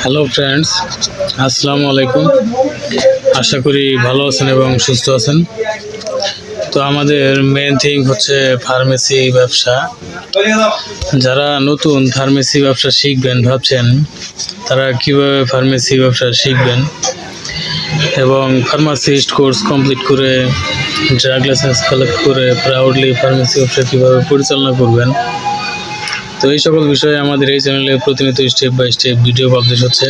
Hello friends, আসসালামু আলাইকুম। আশা করি ভালো আছেন এবং সুস্থ আছেন। তো আমাদের মেন থিং হচ্ছে ফার্মেসি ব্যবসা। যারা নতুন ফার্মেসি ব্যবসা শিখবেন ভাবছেন, তারা কিভাবে ফার্মেসি ব্যবসা শিখবেন এবং ফার্মাসিস্ট কোর্স কমপ্লিট করে ড্রাগ লাইসেন্স কালেক্ট করে প্রাউডলি ফার্মেসি ব্যবসা কীভাবে পরিচালনা করবেন, তো এই সকল বিষয়ে আমাদের এই চ্যানেলে প্রতিনিয়ত step by step video publish হচ্ছে।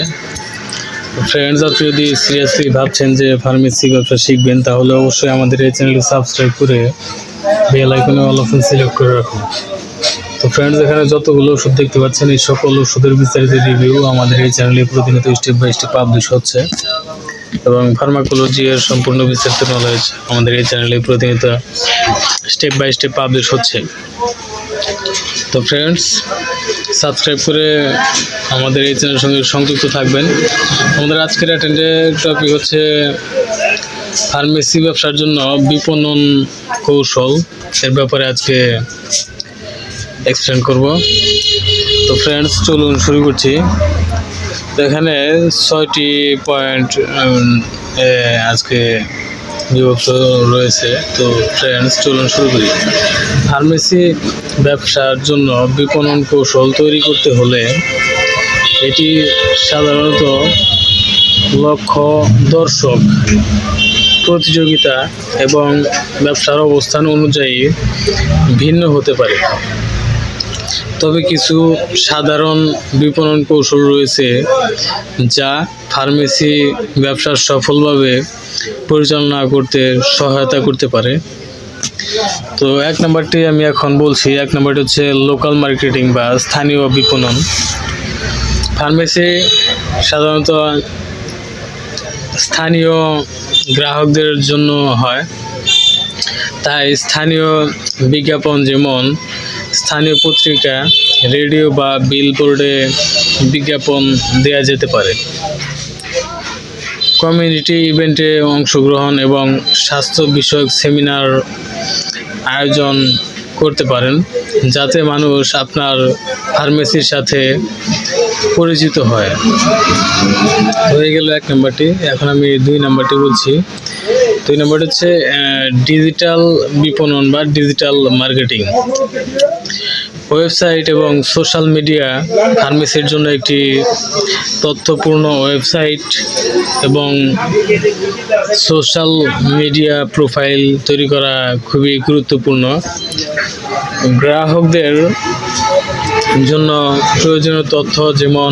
ফ্রেন্ডস, আপনি যদি সিরিয়াসলি ভাবছেন যে ফার্মেসি ব্যবসা শিখবেন, তাহলে অবশ্যই আমাদের এই চ্যানেলটি সাবস্ক্রাইব করে বেল আইকনে অল অপশন সিলেক্ট করে রাখুন। তো ফ্রেন্ডস, এখানে যতগুলো ওষুধ দেখতে পাচ্ছেন, এই সকল ওষুধের বিস্তারিত রিভিউ আমাদের এই চ্যানেলে প্রতিনিয়ত স্টেপ বাই স্টেপ পাবলিশ হচ্ছে এবং ফার্মাকোলজি এর সম্পূর্ণ বিস্তারিত নলেজ আমাদের এই চ্যানেলে প্রতিনিয়ত স্টেপ বাই স্টেপ পাবলিশ হচ্ছে। তো ফ্রেন্ডস, সাবস্ক্রাইব করে আমাদের এই চ্যানেলের সঙ্গে সংযুক্ত থাকবেন। আমাদের আজকের অ্যাটেন্ডের টপিক হচ্ছে ফার্মেসি ব্যবসার জন্য বিপণন কৌশল, এর ব্যাপারে আজকে এক্সপ্লেন করব। তো ফ্রেন্ডস, চলুন শুরু করছি। তো এখানে 6টি পয়েন্ট আজকে বিভক্ত রয়েছে। তো ফ্রেন্ডস, চলুন শুরু করি। ফার্মেসি ব্যবসার জন্য বিপণন কৌশল তৈরি করতে হলে এটি সাধারণত লক্ষ্য, দর্শক, প্রতিযোগিতা এবং ব্যবসার অবস্থান অনুযায়ী ভিন্ন হতে পারে। তবে কিছু সাধারণ বিপণন কৌশল রয়েছে যা ফার্মেসি ব্যবসা সফলভাবে পরিচালনা করতে সহায়তা করতে পারে। তো এক নম্বরটি আমি এখন বলছি। এক নম্বরটি হচ্ছে লোকাল মার্কেটিং বা স্থানীয় বিপণন। ফার্মেসি সাধারণত স্থানীয় গ্রাহকদের জন্য হয়, তাই স্থানীয় বিজ্ঞাপন, যেমন স্থানীয় পত্রিকা, রেডিও বা বিলবোর্ডে বিজ্ঞাপন দেওয়া যেতে পারে। কমিউনিটি ইভেন্টে অংশগ্রহণ এবং স্বাস্থ্য বিষয়ক সেমিনার আয়োজন করতে পারেন, যাতে মানুষ আপনার ফার্মেসির সাথে পরিচিত হয়। হয়ে গেল এক নম্বরটি। এখন আমি 2 নম্বরটি বলছি। 2 নম্বরটি হচ্ছে ডিজিটাল বিপণন বা ডিজিটাল মার্কেটিং। ওয়েবসাইট এবং সোশ্যাল মিডিয়া ফার্মেসির জন্য একটি তথ্যপূর্ণ ওয়েবসাইট এবং সোশ্যাল মিডিয়া প্রোফাইল তৈরি করা খুবই গুরুত্বপূর্ণ। গ্রাহকদের জন্য প্রয়োজনীয় তথ্য, যেমন